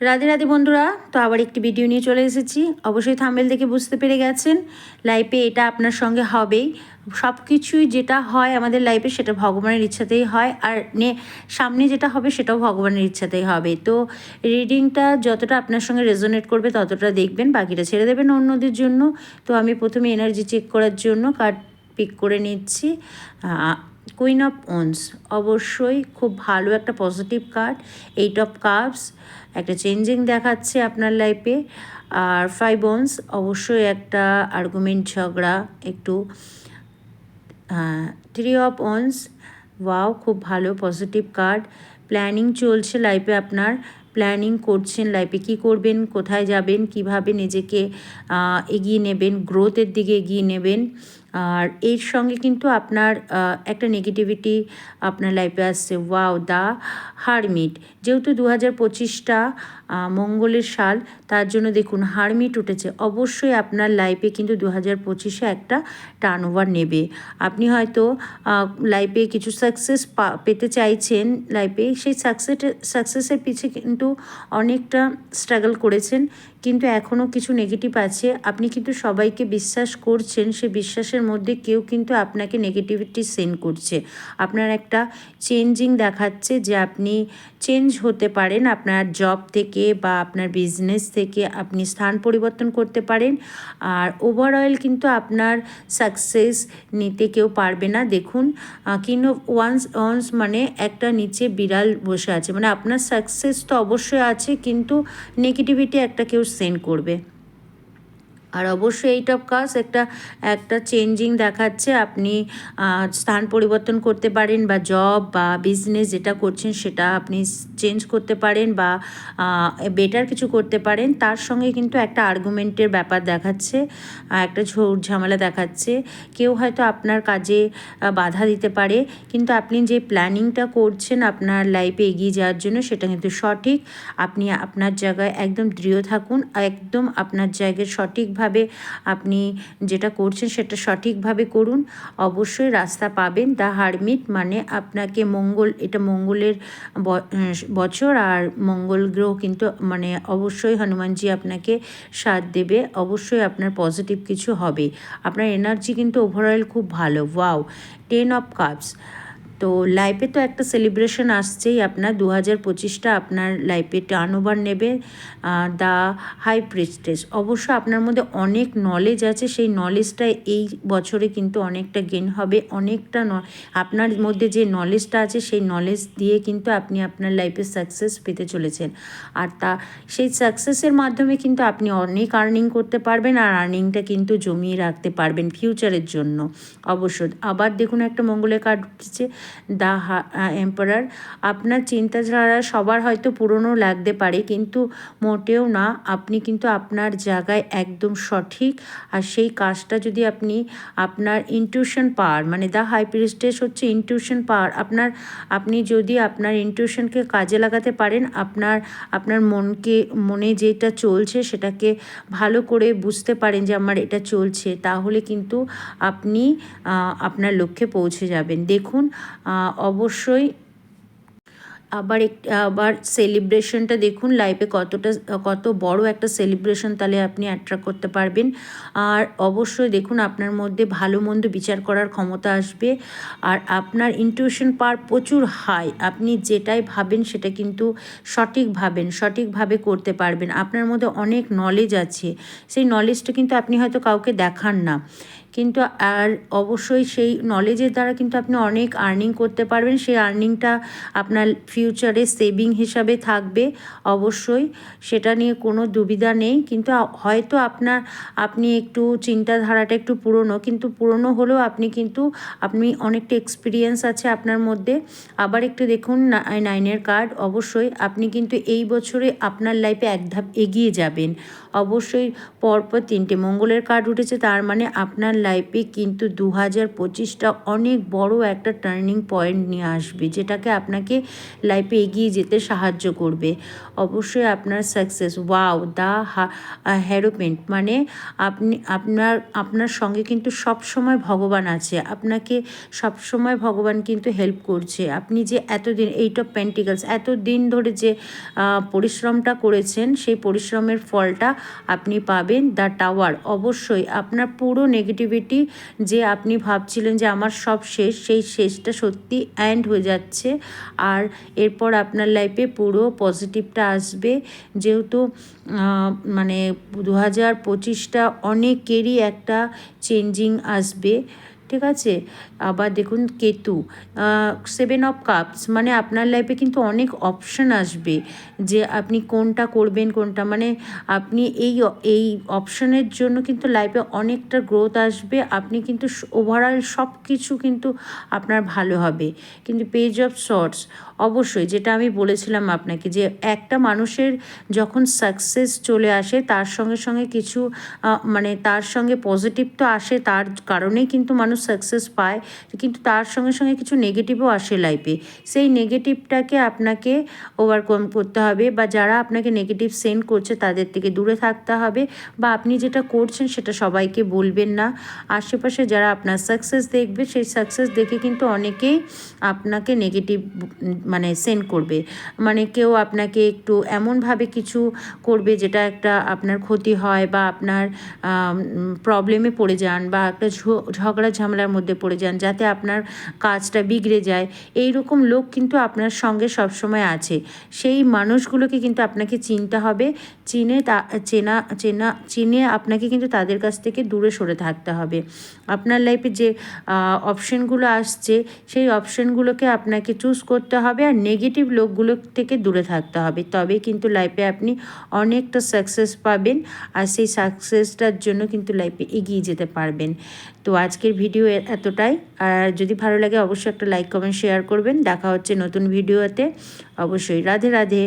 রাধে রাধে বন্ধুরা, তো আবার একটি ভিডিও নিয়ে চলে এসেছি। অবশ্যই থাম্বনেল দেখে বুঝতে পেরে গেছেন লাইফে এটা আপনার সঙ্গে হবেই। সব কিছুই যেটা হয় আমাদের লাইফে সেটা ভগবানের ইচ্ছাতেই হয়, আর সামনে যেটা হবে সেটাও ভগবানের ইচ্ছাতেই হবে। তো রিডিংটা যতটা আপনার সঙ্গে রেজোনেট করবে ততটা দেখবেন, বাকিটা ছেড়ে দেবেন অন্যদের জন্য। তো আমি প্রথমে এনার্জি চেক করার জন্য কার্ড পিক করে নিচ্ছি। কুইন অফ ওয়ান্স অবশ্যই খুব ভালো একটা পজিটিভ কার্ড। 8 অফ কাপস একটা চেঞ্জিং দেখাচ্ছে আপনার লাইফে। আর 5 ওয়ান্স অবশ্যই একটা আর্গুমেন্ট, ঝগড়া একটু। 3 অফ ওয়ান্স ওয়াও, খুব ভালো পজিটিভ কার্ড। প্ল্যানিং চলছে লাইফে, আপনার প্ল্যানিং করছেন লাইফে কী করবেন, কোথায় যাবেন, কিভাবে নিজেকে এগিয়ে নেবেন, গ্রোথের দিকে এগিয়ে নেবেন। আর এর সঙ্গে কিন্তু আপনার একটা নেগেটিভিটি আপনার লাইফে আসছে। ওয়াও, দ্য হারমিট, যেহেতু 2025টা মঙ্গলের সাল, তার জন্য দেখুন হারমিট উঠেছে। অবশ্যই আপনার লাইফে কিন্তু 2025-এ একটা টার্ন ওভার নেবে। আপনি হয়তো লাইফে কিছু সাকসেস পেতে চাইছেন লাইফে, সেই সাকসেসের পিছে কিন্তু অনেকটা স্ট্রাগল করেছেন, কিন্তু এখনও কিছু নেগেটিভ আছে। আপনি কিন্তু সবাইকে বিশ্বাস করছেন, সে বিশ্বাসের মধ্যে কেউ কিন্তু আপনাকে নেগেটিভিটি সেন্ড করছে। আপনার একটা চেঞ্জিং দেখাচ্ছে যে আপনি চেঞ্জ হতে পারেন আপনার জব থেকে বা আপনার বিজনেস থেকে, আপনি স্থান পরিবর্তন করতে পারেন। আর ওভারঅল কিন্তু আপনার সাকসেস নিতে কেউ পারবে না। দেখুন কিং অফ ওয়ান্স মানে একটা নিচে বিড়াল বসে আছে, মানে আপনার সাকসেস তো অবশ্যই আছে, কিন্তু নেগেটিভিটি একটা কেউ সেন্ড করবে। আর অবশ্যই 8 অফ কাপস একটা চেঞ্জিং দেখাচ্ছে। আপনি স্থান পরিবর্তন করতে পারেন, বা জব বা বিজনেস যেটা করছেন সেটা আপনি চেঞ্জ করতে পারেন, বা বেটার কিছু করতে পারেন। তার সঙ্গে কিন্তু একটা আর্গুমেন্টের ব্যাপার দেখাচ্ছে, একটা ঝোড় ঝামেলা দেখাচ্ছে। কেউ হয়তো আপনার কাজে বাধা দিতে পারে, কিন্তু আপনি যে প্ল্যানিংটা করছেন আপনার লাইফে এগিয়ে যাওয়ার জন্য সেটা কিন্তু সঠিক। আপনি আপনার জায়গায় একদম দৃঢ় থাকুন, একদম আপনার জায়গায় সঠিকভাবে আপনি যেটা করছেন সেটা সঠিকভাবে করুন, অবশ্যই রাস্তা পাবেন। দ্য হারমিট মানে আপনাকে মঙ্গল, এটা মঙ্গলের বছর, আর মঙ্গল গ্রহ কিন্তু মানে অবশ্যই হনুমানজি আপনাকে সাথ দেবে, অবশ্যই আপনার পজিটিভ কিছু হবে। আপনার এনার্জি কিন্তু ওভারঅল খুব ভালো। Wow, 10 of cups. তো লাইফে তো একটা সেলিব্রেশন আসছেই আপনার, 2025টা আপনার লাইফে টার্ন ওভার নেবে। দ্য হাই প্রিস্টেস, অবশ্য আপনার মধ্যে অনেক নলেজ আছে, সেই নলেজটা এই বছরে কিন্তু অনেকটা গেইন হবে। অনেকটা আপনার মধ্যে যে নলেজটা আছে সেই নলেজ দিয়ে কিন্তু আপনি আপনার লাইফে সাকসেস পেতে চলেছেন। আর সেই সাকসেসের মাধ্যমে কিন্তু আপনি অনেক আর্নিং করতে পারবেন, আর আর্নিংটা কিন্তু জমিয়ে রাখতে পারবেন ফিউচারের জন্য অবশ্যই। আবার দেখুন একটা মঙ্গলের কার্ড উঠেছে, দ্য এম্পারার। আপনার চিন্তাধারা সবার হয়তো পুরনো লাগতে পারে, কিন্তু মোটেও না, আপনি কিন্তু আপনার জায়গায় একদম সঠিক। আর সেই কাজটা যদি আপনার ইনটিউশন পাওয়ার, মানে দ্য হাই প্রিস্টেস হচ্ছে ইনটিউশন পাওয়ার। আপনি যদি আপনার ইনটিউশনকে কাজে লাগাতে পারেন, আপনার মনে যেটা চলছে সেটাকে ভালো করে বুঝতে পারেন যে আমার এটা চলছে, তাহলে কিন্তু আপনি আপনার লক্ষ্যে পৌঁছে যাবেন। দেখুন অবশ্যই আবার সেলিব্রেশনটা দেখুন লাইফে কত বড় একটা সেলিব্রেশন, তাহলে আপনি অ্যাট্রাক্ট করতে পারবেন। আর অবশ্যই দেখুন আপনার মধ্যে ভালো মন্দ বিচার করার ক্ষমতা আসবে, আর আপনার ইনটিউশন পাওয়ার প্রচুর হাই। আপনি যেটাই ভাবেন সেটা কিন্তু সঠিকভাবে করতে পারবেন। আপনার মধ্যে অনেক নলেজ আছে, সেই নলেজটা কিন্তু আপনি হয়তো কাউকে দেখান না, কিন্তু আর অবশ্যই সেই নলেজের দ্বারা কিন্তু আপনি অনেক আর্নিং করতে পারবেন। সেই আর্নিংটা আপনার ফিউচারে সেভিং হিসাবে থাকবে অবশ্যই, সেটা নিয়ে কোনো দুবিধা নেই। কিন্তু হয়তো আপনি একটু চিন্তাধারাটা একটু পুরনো, কিন্তু পুরনো হলেও আপনি অনেকটা এক্সপিরিয়েন্স আছে আপনার মধ্যে। আবার একটু দেখুন 9-এর কার্ড, অবশ্যই আপনি কিন্তু এই বছরে আপনার লাইফে এক ধাপ এগিয়ে যাবেন অবশ্যই। পরপর 3টে মঙ্গলের কার্ড উঠেছে, তার মানে আপনার লাইফে কিন্তু 2025টা অনেক বড় একটা টার্নিং পয়েন্ট নিয়ে আসবে, যেটাকে আপনাকে লাইফে এগিয়ে যেতে সাহায্য করবে। অবশ্যই আপনার সাকসেস, ওয়াও দ্য হ্যারোপেন্ট, মানে আপনার সঙ্গে কিন্তু সব সময় ভগবান আছে, আপনাকে সব সময় ভগবান কিন্তু হেল্প করছে। আপনি যে এতদিন, এইট অফ পেন্টিকলস, এতদিন ধরে যে পরিশ্রমটা করেছেন সেই পরিশ্রমের ফলটা আপনি পাবেন। দ্য টাওয়ার, অবশ্যই আপনার পুরো নেগেটিভিটি যে আপনি ভাবছিলেন যে আমার সব শেষ, সেই শেষটা সত্যি এন্ড হয়ে যাচ্ছে। আর এরপর আপনার লাইফে পুরো পজিটিভটা আসবে, যেহেতু মানে 2025টা অনেকেরই একটা চেঞ্জিং আসবে, ঠিক আছে। আবার দেখুন কেতু, 7 অফ কাপস, মানে আপনার লাইফে কিন্তু অনেক অপশান আসবে যে আপনি কোনটা করবেন, কোনটা, মানে আপনি এই অপশানের জন্য কিন্তু লাইফে অনেকটা গ্রোথ আসবে। আপনি কিন্তু ওভারঅল সব কিছু কিন্তু আপনার ভালো হবে। কিন্তু পেজ অফ শর্টস, অবশ্যই যেটা আমি বলেছিলাম আপনাকে, যে একটা মানুষের যখন সাকসেস চলে আসে তার সঙ্গে সঙ্গে কিছু মানে তার সঙ্গে পজিটিভ তো আসে, তার কারণেই কিন্তু মানুষ সাকসেস পায়, কিন্তু তার সঙ্গে সঙ্গে কিছু নেগেটিভও আসে লাইফে। সেই নেগেটিভটাকে আপনাকে ওভারকাম করতে হবে, বা যারা আপনাকে নেগেটিভ সেন্ড করছে তাদের থেকে দূরে থাকতে হবে, বা আপনি যেটা করছেন সেটা সবাইকে বলবেন না। আশেপাশে যারা আপনার সাকসেস দেখবে, সেই সাকসেস দেখে কিন্তু অনেকেই আপনাকে নেগেটিভ মানে সেন্ড করবে, মানে কেউ আপনাকে একটু এমনভাবে কিছু করবে যেটা একটা আপনার ক্ষতি হয়, বা আপনার প্রবলেমে পড়ে যান, বা একটা ঝগড়া ঝামেলার মধ্যে পড়ে যান, যাতে আপনার কাজটা বিগড়ে যায়। এই রকম লোক কিন্তু আপনার সঙ্গে সবসময় আছে। সেই মানুষগুলোকে কিন্তু আপনাকে চিনতে হবে, চিনে আপনাকে কিন্তু তাদের কাছ থেকে দূরে সরে থাকতে হবে। আপনার লাইফে যে অপশানগুলো আসছে সেই অপশানগুলোকে আপনাকে চুজ করতে হবে, আর নেগেটিভ লোকগুলো থেকে দূরে থাকতে হবে, তবে কিন্তু লাইফে আপনি অনেকটা সাকসেস পাবেন, আর সেই সাকসেসটার জন্য কিন্তু লাইফে এগিয়ে যেতে পারবেন। তো আজকের ভিডিও এতটাই, আর যদি ভালো লাগে অবশ্যই একটা লাইক কমেন্ট শেয়ার করবেন। দেখা হচ্ছে নতুন ভিডিওতে, অবশ্যই। রাধে রাধে।